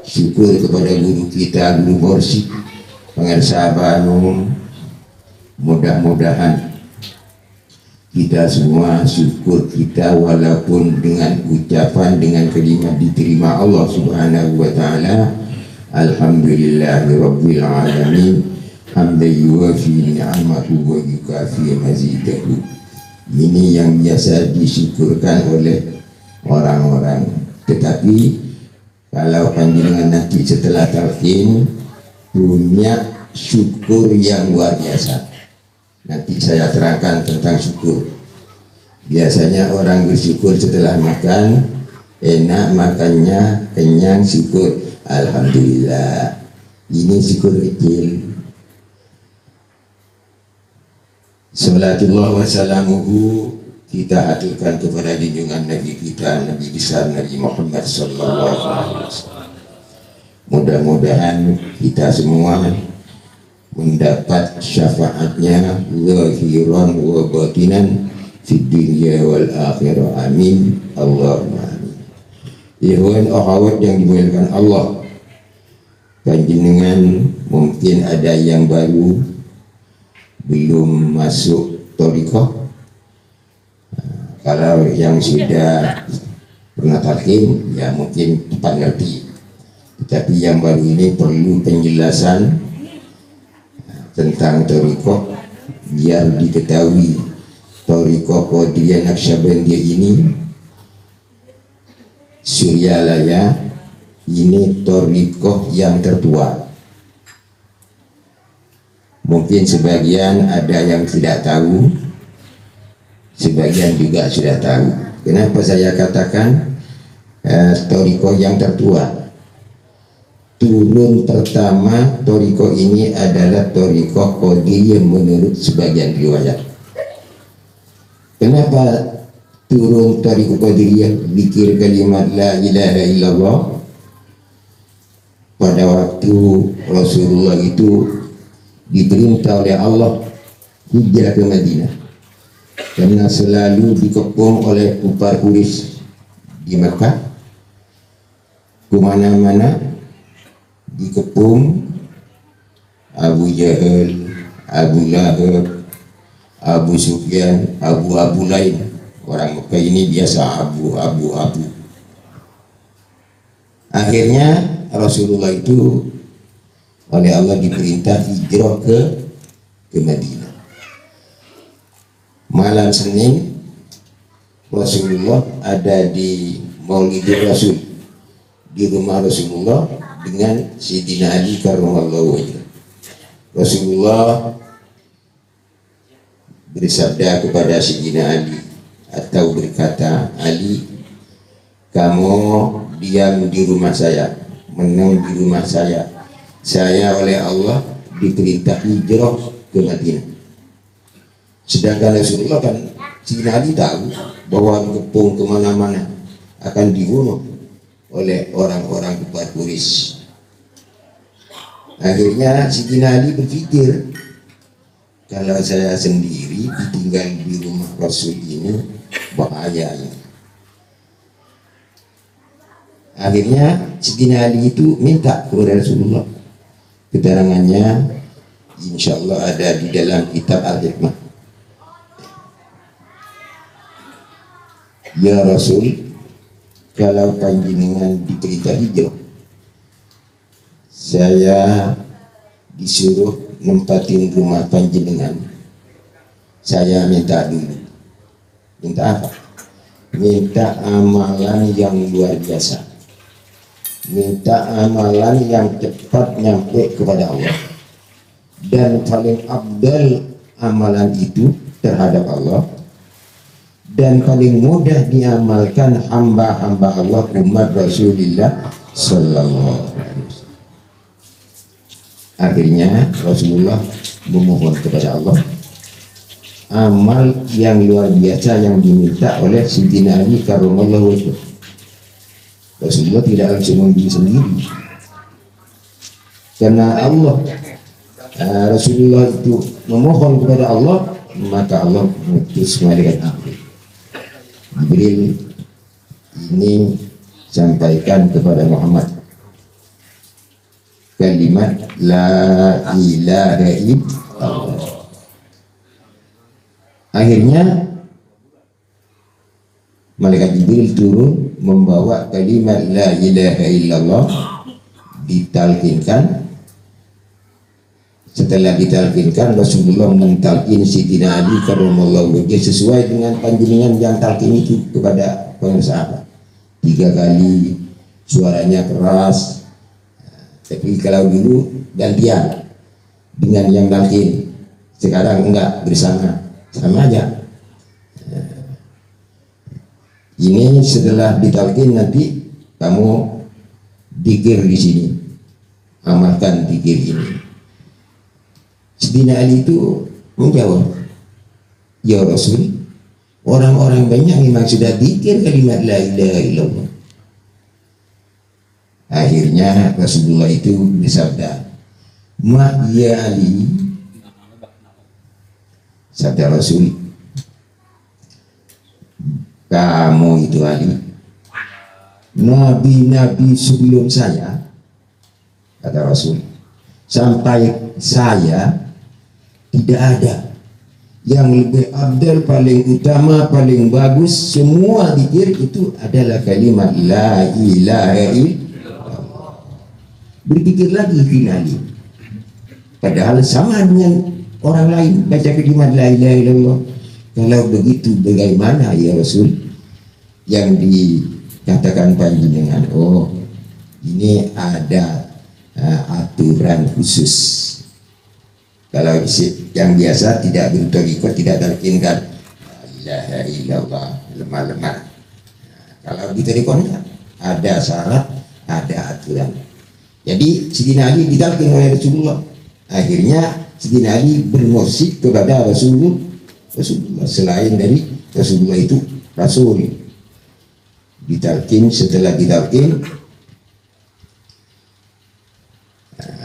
syukur kepada guru kita, Guru Borsi pengersaban. Mudah-mudahan kita semua syukur kita walaupun dengan ucapan, dengan kalimat diterima Allah Subhanahu wa ta'ala. Alhamdulillahi Rabbil Alamin hamdan yuwafi ni'amahu wa yukafi mazidahu. Ini yang biasa disyukurkan oleh orang-orang. Tetapi kalau panjenengan nanti setelah talqin punya syukur yang luar biasa, nanti saya terangkan tentang syukur. Biasanya orang bersyukur setelah makan, enak makannya, kenyang, syukur alhamdulillah. Ini syukur kecil. Salatullah wa salamuhu kita haturkan kepada junjungan Nabi kita, Nabi besar Nabi Muhammad sallallahu alaihi wasallam. Mudah-mudahan kita semua mendapat syafaatnya zahiran wa batinan fid dunya wal akhirah. Amin Allahumma amin. Ikhwan akhwat yang dimuliakan Allah, panjenengan mungkin ada yang baru belum masuk thariqah. Kalau yang sudah pernah talqin ya mungkin cepat ngerti, tetapi yang baru ini perlu penjelasan tentang thariqah biar diketahui thariqah Qadiriyah Naqsyabandiyah ini Suryalaya ini thariqah yang tertua. Mungkin sebagian ada yang tidak tahu, sebagian juga sudah tahu. Kenapa saya katakan thariqah yang tertua? Turun pertama thariqah ini adalah thariqah Qadiriyah menurut sebagian riwayat. Kenapa turun thariqah Qadiriyah? Zikir kalimat la ilaha illallah. Pada waktu Rasulullah itu diperintah oleh Allah hijrah ke Madinah, karena selalu dikepung oleh kufar Quraisy di Makkah. Kemana-mana dikepung Abu Jahal, Abu Lahab, Abu Sufyan, Abu lain. Orang Makkah ini biasa Abu. Akhirnya Rasulullah itu oleh Allah diperintah hijrah ke Madinah. Malam Senin Rasulullah ada di Maulidul Rasul di rumah Rasulullah dengan Sayyidina Ali karramallahu wajhah. Rasulullah bersabda kepada Sayyidina Ali atau berkata, Ali, kamu diam di rumah saya, menang di rumah saya. Saya oleh Allah diperintah hijrah ke Madinah. Sedangkan Rasulullah kan Sayyidina Ali tahu bahwa dikepung kemana-mana akan dibunuh oleh orang-orang kufar Quraisy. Akhirnya Sayyidina Ali berpikir, kalau saya sendiri ditinggal di rumah Rasul ini bahaya. Akhirnya Sayyidina Ali itu minta kepada Rasulullah. Keterangannya insya Allah ada di dalam kitab Al-Hikmah. Ya Rasul, kalau panjenengan diperintah hijrah, saya disuruh nempatin rumah panjenengan. Saya minta dulu. Minta apa? Minta amalan yang luar biasa. Minta amalan yang cepat nyampe kepada Allah, dan paling abdal amalan itu terhadap Allah, dan paling mudah diamalkan hamba-hamba Allah umat Rasulullah sallallahu alaihi wasallam. Akhirnya Rasulullah memohon kepada Allah amal yang luar biasa yang diminta oleh Sayyidina Ali karramallahu wajhah. Rasulullah tidak langsung memilih sendiri, karena Allah Rasulullah itu memohon kepada Allah, maka Allah mengutus malaikat Jibril ini sampaikan kepada Muhammad, kalimat la ilaha illallah. Akhirnya malaikat Jibril turun membawa kalimat la ilaha illallah, ditalkinkan. Setelah ditalkinkan, Rasulullah mentalkin Sidina Ali karramallahu wajhah sesuai dengan panjenengan yang talkin itu kepada para sahabat. 3 kali, suaranya keras. Tapi kalau dulu gantian dengan yang talkin, sekarang enggak, bersama, sama aja. Ini setelah ditalkin nanti kamu dikir di sini, amalkan dikir ini. Sidina Ali itu menjawab, ya Rasul, orang-orang banyak memang sudah dikir kalimat la ilaha illallah. Akhirnya Rasulullah itu bersabda, ma ya Ali, sabda Rasul, kamu itu Ali, nabi-nabi sebelum saya, kata Rasul, sampai saya tidak ada yang lebih abdal, paling utama, paling bagus. Semua zikir itu adalah kalimat la ilaha illallah. Berpikir lagi finali, padahal sama dengan orang lain baca kalimat la ilaha illallah. Kalau begitu bagaimana ya Rasul yang dikatakan panjenengan? Oh, ini ada aturan khusus. Kalau yang biasa tidak bertoriko, tidak talkinkan la ilaha illallah, lemah-lemah. Kalau ditoriko ada syarat, ada aturan. Jadi Sidina Ali ditalkin oleh Rasulullah. Akhirnya Sidina Ali bermusik kepada Rasulullah. Selain dari Rasulullah itu Rasul. Ditalkin, setelah ditalkin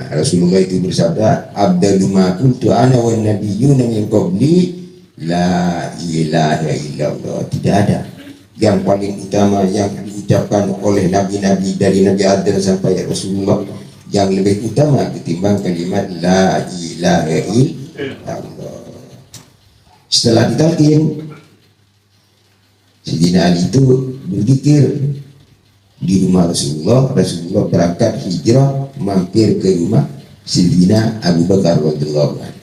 Rasulullah itu bersabda, abdalu ma kuntu ana wan nabiyyuna min qabli la ilaha illallah. Tidak ada yang paling utama yang diucapkan oleh nabi-nabi dari Nabi Adam sampai Rasulullah yang lebih utama ketimbang kalimat la ilaha illallah. Setelah ditalkin, Sidina Ali itu berzikir di rumah Rasulullah. Rasulullah berangkat hijrah, mampir ke rumah Sidina Abu Bakar radhiyallahu anhu.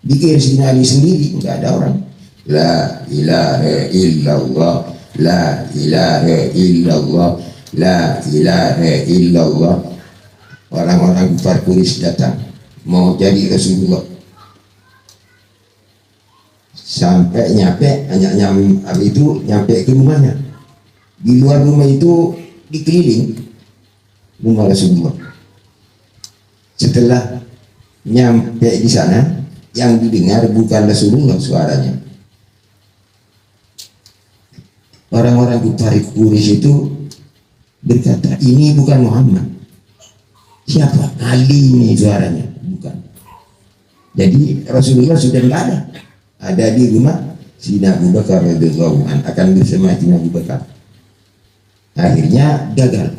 Zikir Sidina Ali sendiri, enggak ada orang. La ilaha illallah, la ilaha illallah, la ilaha illallah. Orang-orang kafir Quraisy datang mau jadi Rasulullah. Sampai nyampe ke rumahnya. Di luar rumah itu dikeliling rumah Rasulullah. Setelah nyampe di sana, yang didengar bukan Rasulullah suaranya. Orang-orang kafir Quraisy itu berkata, ini bukan Muhammad. Siapa? Ali ini suaranya, bukan. Jadi Rasulullah sudah tidak ada di rumah Sidina Abu Bakar radhiyallahu anhu, akan bersama Sidina Abu Bakar. Akhirnya gagal,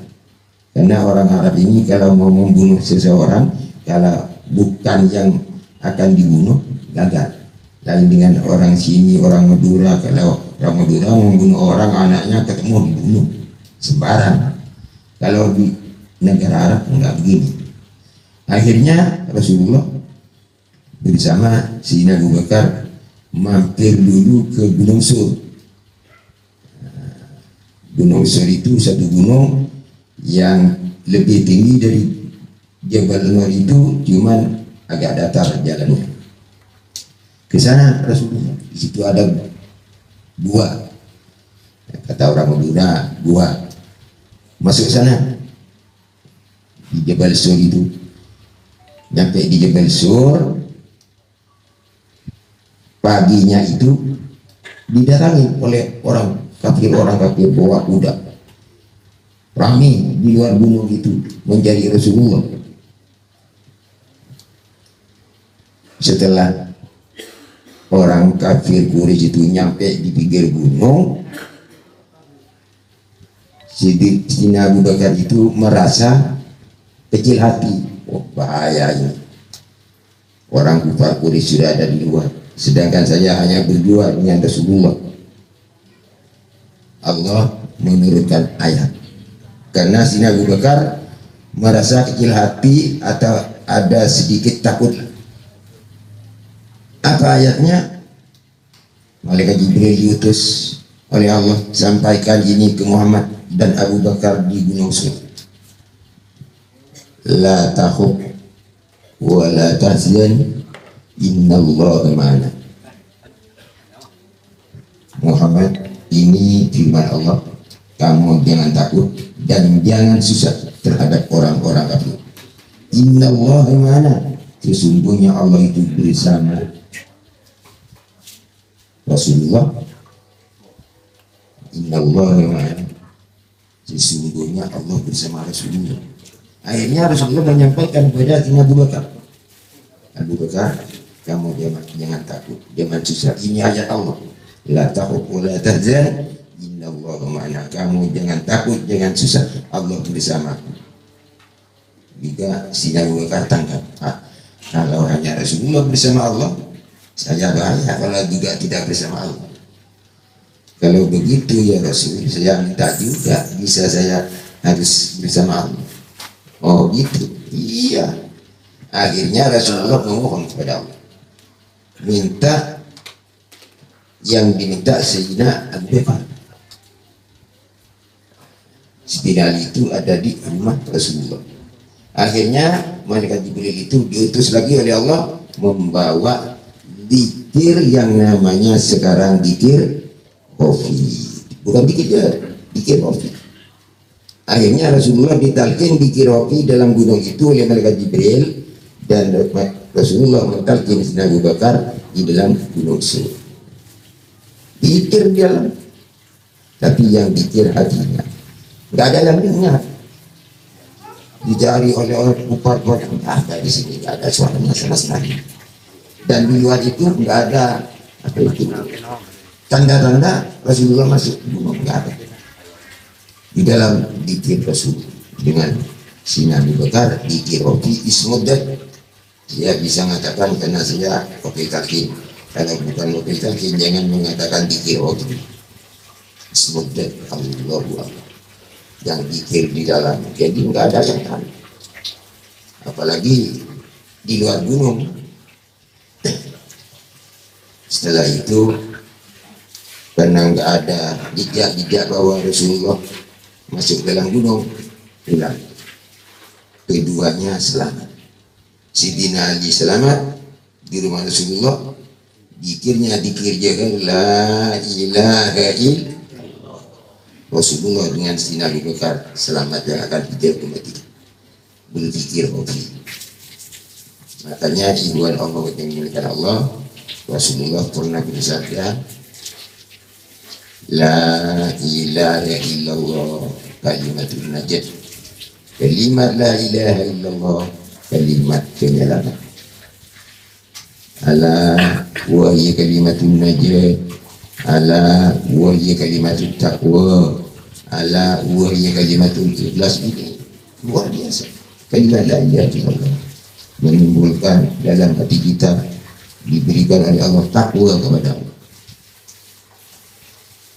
karena orang Arab ini kalau mau membunuh seseorang, kalau bukan yang akan dibunuh, gagal. Lain dengan orang sini, orang Madura, kalau orang Madura membunuh orang, anaknya ketemu dibunuh sembarang. Kalau di negara Arab enggak begini. Akhirnya Rasulullah bersama Sidina Abu Bakar mampir dulu ke Gunung Sur. Gunung Sur itu satu gunung yang lebih tinggi dari Jabal Nur itu, cuman agak datar jalannya. Ke sana Rasulullah, di situ ada gua. Kata orang Madura, gua. Masuk sana di Jabal Sur itu. Nyampe di Jabal Sur, paginya itu didatangi oleh orang kafir bawa kuda, ramai di luar gunung itu mencari Rasulullah. Setelah orang kafir Quraisy itu nyampe di pinggir gunung, Sidina Abu Bakar itu merasa kecil hati. Oh, bahaya ini. Orang kufar Quraisy sudah ada di luar, sedangkan saya hanya berdua dengan Rasulullah. Allah menurunkan ayat karena Sina Abu Bakar merasa kecil hati atau ada sedikit takut. Apa ayatnya? Malaikat Jibril diutus oleh Allah, sampaikan ini ke Muhammad dan Abu Bakar di Gunung Sur. La takhuf wa la tahzan innallaha ma'ana. Muhammad, ini firman Allah, kamu jangan takut dan jangan susah terhadap orang-orang kafir. Innallaha ma'ana, sesungguhnya Allah itu bersama Rasulullah. Innallaha ma'ana, sesungguhnya Allah bersama Rasulullah. Akhirnya Rasulullah menyampaikan kepada Abu Bakar, Abu Bakar, kamu jangan takut, jangan susah. Ini ayat Allah. La takhuf wa la tahzan innallaha ma'ana. Kamu jangan takut, jangan susah. Allah bersamaku. Juga Sina Abu Bakar tangkap. Kalau hanya Rasulullah bersama Allah, saya bahaya kalau juga tidak bersama Allah. Kalau begitu ya Rasul, saya minta juga bisa saya harus bersama Allah. Oh gitu, iya. Akhirnya Rasulullah memohon kepada Allah, minta yang diminta Sayyidina Abu Bakar. Spidal itu ada di rumah Rasulullah. Akhirnya malaikat Jibril itu diutus lagi oleh Allah membawa zikir yang namanya sekarang zikir Hofi, bukan zikir Hofi. Akhirnya Rasulullah ditalkin zikir Hofi dalam gunung itu oleh malaikat Jibril, dan Rasulullah mentalkin Sayyidina Abu Bakar di dalam gunung Sur. Zikir di dalam, tapi yang zikir hatinya, nggak ada yang dengar. Dicari oleh orang kufar, ada di sini nggak ada suaranya sama sekali. Dan di luar itu nggak ada apa itu tanda-tanda Rasulullah masuk gunung, nggak ada. Di dalam zikir Rasul dengan Sayyidina Abu Bakar zikir Hofi ismuddat, dia bisa mengatakan karena saya Hofi talqin. Kalau bukan Hofi talqin jangan mengatakan zikir Hofi ismuddat Allahu Akbar, yang zikir di dalam, jadi nggak ada yang tahu, apalagi di luar gunung. Setelah itu karena nggak ada jejak bahwa Rasulullah masuk dalam gunung, pulang. Keduanya selamat. Sidina Ali selamat di rumah Rasulullah. Dikirnya dikir jaga la ilaha illallah. Rasulullah dengan Sidina Abu Bakar selamat yang akan hidup kembali. Berpikir Hofi. Makanya ibuan Allah yang dimiliki Allah, Rasulullah pernah bersabda, la ilaha illallah kalimatul najat. Kalimat la ilaha illallah kalimat penyelamat. Ala wa hiya kalimatul najat, ala wa hiya kalimatul taqwa, ala wa hiya kalimatul ikhlas. Ini luar biasa. Kalimat la ilaha illallah menimbulkan dalam hati kita, diberikan oleh Allah takwa kepada Allah.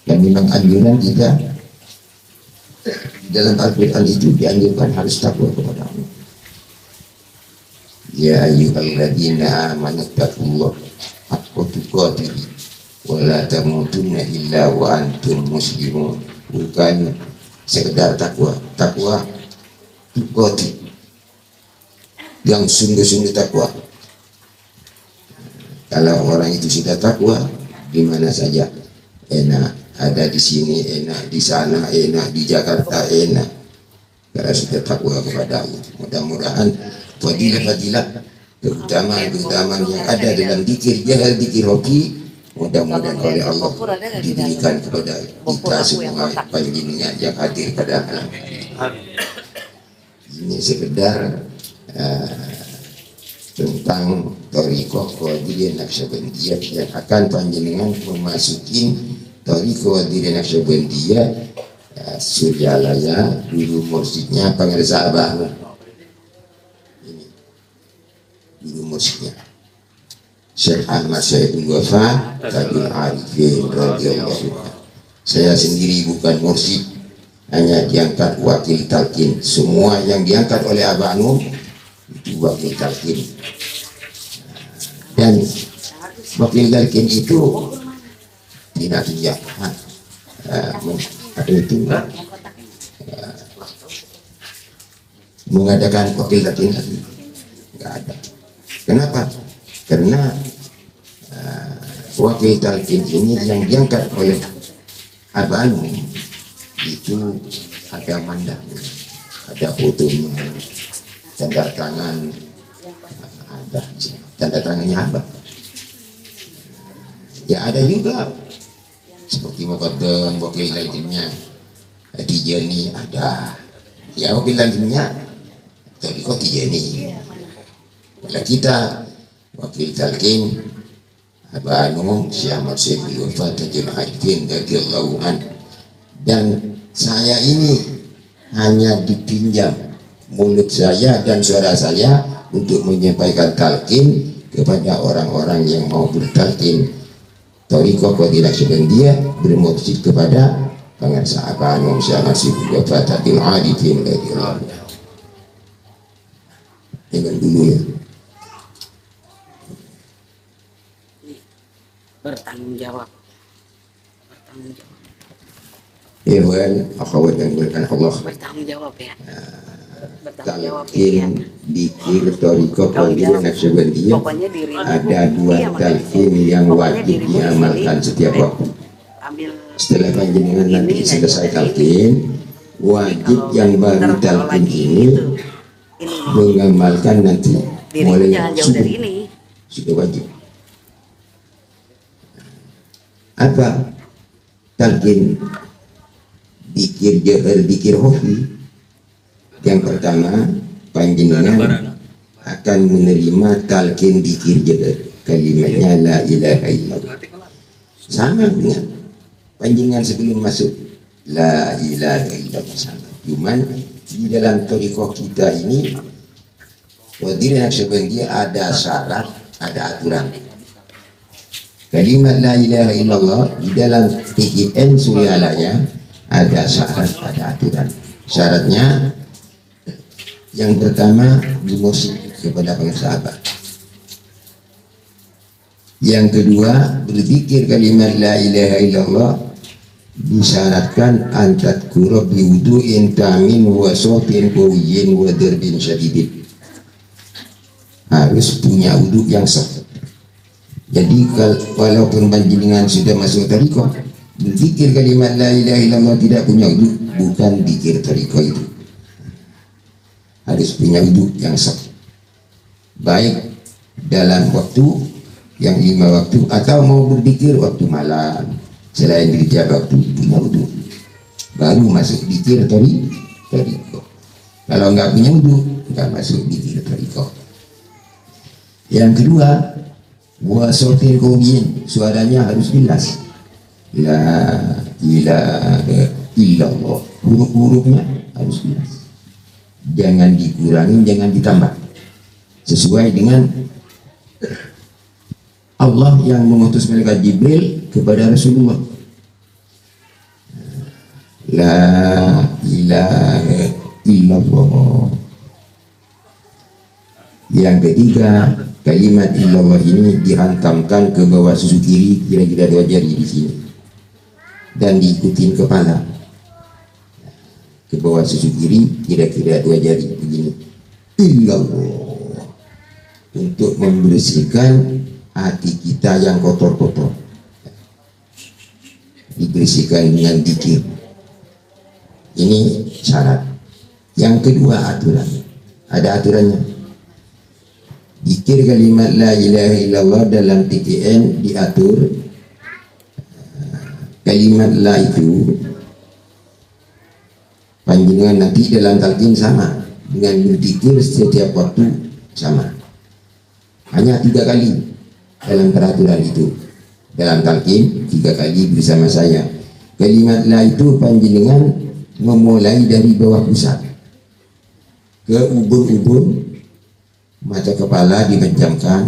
Dan memang anjuran kita dalam Al-Quran itu dianjurkan harus takwa kepada Allah. Ya ayyuhalladzina amanu taqullaha haqqa tuqatih wa la tamutunna illa wa antum muslimun. Bukan sekedar takwa tuqatih, yang sungguh-sungguh takwa. Kalau orang itu sudah takwa, di mana saja enak, ada di sini enak, di sana enak, di Jakarta enak. Kalau sudah takwa kepada Allah, mudah-mudahan fadilah-fadilah, keutamaan-keutamaan yang ada dalam zikir jahal, zikir Hofi, mudah-mudahan oleh Allah diberikan kepada kita semua panjenengan yang hadir pada malam ini. Ini sekedar tentang Thariqah Qadiriyah Naqsyabandiyah yang akan panjenengan memasuki Thariqah Qadiriyah Naqsyabandiyah. Suryalaya dulu mursyidnya Pangersa Abah. Ini guru musiknya Syekh Ahmad Syaibul Wafa Tajul Arifin radhiyallahu anhu. Saya sendiri bukan mursyid, hanya diangkat wakil talqin. Semua yang diangkat oleh Abah Anum itu wakil talqin. Dan wakil talqin itu tidak tunjukkan ada itu mengadakan wakil talqin lagi, nggak ada. Kenapa? Karena wakil talqin ini yang diangkat oleh Abah Anum itu ada mandangnya, ada fotonya, tanda tangan, ada tanda tangannya Abah. Ya ada juga seperti muqaddam wakil talqinnya Tijani ada, ya wakil talqinnya Thariqah Tijani. Kalau kita wakil talqin Abah Anum Syekh Ahmad Syaibul Wafa Tajul Arifin radhiyallahu anhu. Dan saya ini hanya dipinjam mulut saya dan suara saya untuk menyampaikan talqin kepada orang-orang yang mau bertalqin Thariqah Qadilah Syabandiyah, bermursyid kepada pengarsa Abah Anum Syekh Ahmad Syaibul Wafa Tajul Arifin radhiyallahu anhu. Dengan dulu ya. Bertanggung jawab. Ikhwan akhwat yang dimuliakan Allah, Bertanggung jawab ya. talqin dikir Thariqah Qadilah Syabandiyah Pokoknya diri ada dua talqin yang wajib diamalkan setiap waktu. Setelah panjenengan nanti selesai talqin, wajib yang baru talqin ini mengamalkan nanti mulai subuh, sudah wajib. Apa talqin dikir jahar, dikir hofi? Yang pertama, panjenengan akan menerima talqin dikir jahar, kalimatnya la ilaha illallah, sama dengan panjenengan sebelum masuk la ilaha illallah sama. Cuman di dalam thariqah kita ini Qadilah Syabandiyah ada syarat, ada aturan. Kalimat la ilaha illallah di dalam TGN Suryalaya ada syarat, ada aturan. Syaratnya yang pertama dimursyid kepada pengarsa Abah. Yang kedua berzikir kalimat la ilaha illallah disyaratkan antat kurab biwudu'in tamin wa sotin qawiyin wa darbin syadidin. Harus punya wudhu yang sah. Jadi walaupun panjenengan sudah masuk thariqah, berzikir kalimat la ilaha illallah tidak punya wudhu, bukan zikir thariqah itu. Harus punya wudhu yang sah, baik dalam waktu yang 5 waktu atau mau berzikir waktu malam selain bekerja waktu, punya wudhu baru masuk zikir thariqah. Kalau nggak punya wudhu nggak masuk zikir thariqah. Yang kedua, wasotil qawiyin, suaranya harus jelas. La ilaha illallah, huruf-hurufnya harus jelas. Jangan dikurangi, jangan ditambah. Sesuai dengan Allah yang mengutus malaikat Jibril kepada Rasulullah. La ilaha illallah. Yang ketiga, kalimat illallah ini dihantamkan ke bawah susu kiri kira-kira 2 jari di sini dan diikutin kepala ke bawah susu kiri kira-kira 2 jari begini. Illallah, untuk membersihkan hati kita yang kotor-kotor, dibersihkan dengan zikir. Ini syarat. Yang kedua aturan, ada aturannya. Zikir kalimat la ilaha illallah dalam TKN diatur kalimat la itu panjenengan nanti dalam talqin sama dengan berzikir setiap waktu sama, hanya 3 kali dalam peraturan itu. Dalam talqin 3 kali bersama saya. Kalimat la itu panjenengan memulai dari bawah pusat ke ubun-ubun mata kepala dipejamkan,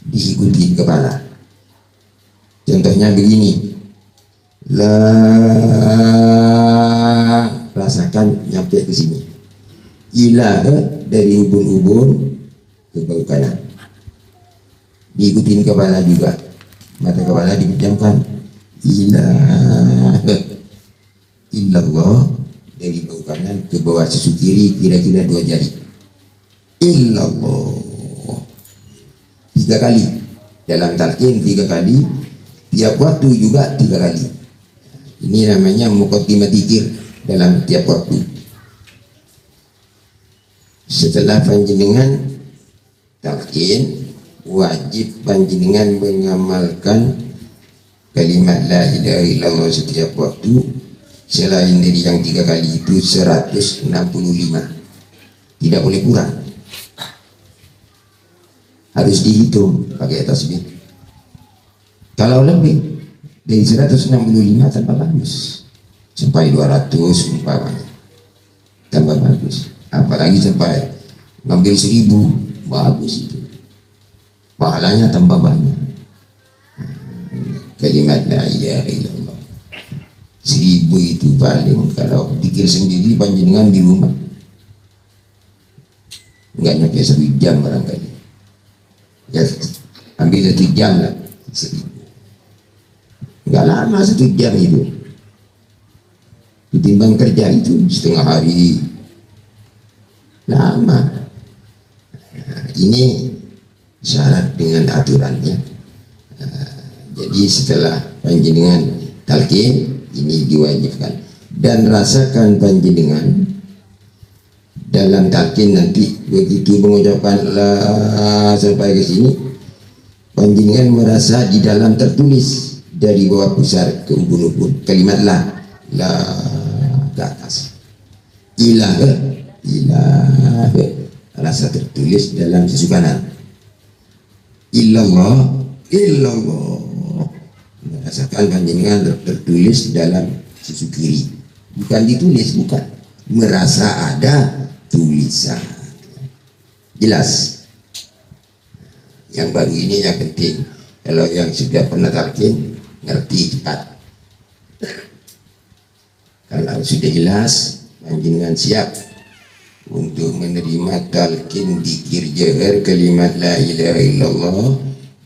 diikuti kepala. Contohnya begini, rasakan nyampe ke sini. Ilaha dari ubun-ubun ke bahu kanan, diikutin kepala juga, mata kepala dipejamkan. Ilaha illallah dari bahu kanan ke bawah susu kiri kira-kira 2 jari. Illallah 3 kali dalam talqin, 3 kali tiap waktu juga 3 kali. Ini namanya muqaddimah dzikir dalam tiap waktu. Setelah panjenengan talqin, wajib panjenengan mengamalkan kalimat la ilaha illallah setiap waktu, selain dari yang 3 kali itu 165, tidak boleh kurang, harus dihitung pakai tasbih. Kalau lebih dari 165 tambah bagus, sampai 200 umpamanya tambah bagus, apalagi sampai ngambil 1000 bagus, itu pahalanya tambah banyak. Kalimat la ilaha illallah 1000 itu paling, kalau dikir sendiri panjenengan di rumah enggak nyampe 1 jam barangkali ya, ambil 1 jam lah, 1000 enggak lama 1 jam itu, ditimbang kerja itu setengah hari lama. Ini syarat dengan aturannya. Jadi setelah panjenengan talqin ini diwajibkan, dan rasakan panjenengan dalam talqin nanti begitu mengucapkan la sampai ke sini, panjenengan merasa di dalam tertulis dari bawah pusar ke ubun-ubun kalimat la ke atas, ilaha rasa tertulis dalam susu kanan, illallah merasakan panjenengan tertulis dalam susu kiri, bukan ditulis, bukan, merasa ada tulisan. Jelas? Yang baru ini yang penting, kalau yang sudah pernah talqin ngerti cepat. Kalau sudah jelas, panjenengan siap untuk menerima talqin dzikir jahar kalimat la ilaha illallah,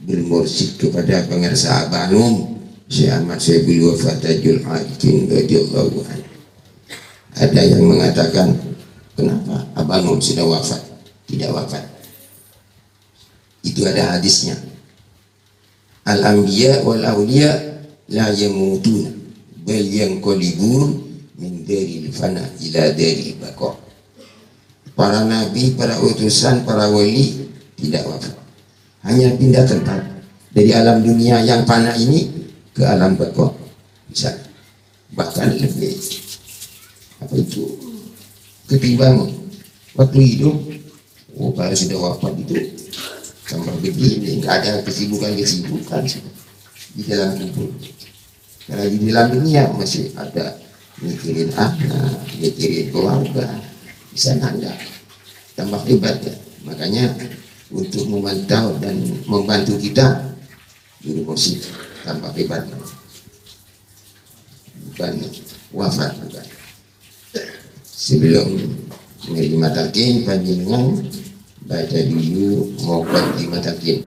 bermursyid kepada pengarsa Abanum Syekh Ahmad Syaibul Wafa Tajul Hakim radhiyallahu anhu. Ada yang mengatakan, kenapa Abanum sudah wafat? Tidak wafat. Itu ada hadisnya. Al-anbiya wal awliya la yamutuna bal yanqalibun min daril fana ila daril baqa. Para nabi, para utusan, para wali tidak wafat, hanya pindah tempat dari alam dunia yang fana ini ke alam baqa, bisa bahkan lebih apa itu ketimbang waktu hidup. Kalau sudah wafat itu tambah begini, nggak ada kesibukan di dalam kubur. Karena di dalam dunia masih ada mikirin anak, mikirin keluarga, di sana enggak, tambah hebat ya. Makanya untuk memantau dan membantu kita guru musik tambah hebat, bukan wafat, bukan. Sebelum menerima talqin, panjenengan baca dulu muqaddimah talqin.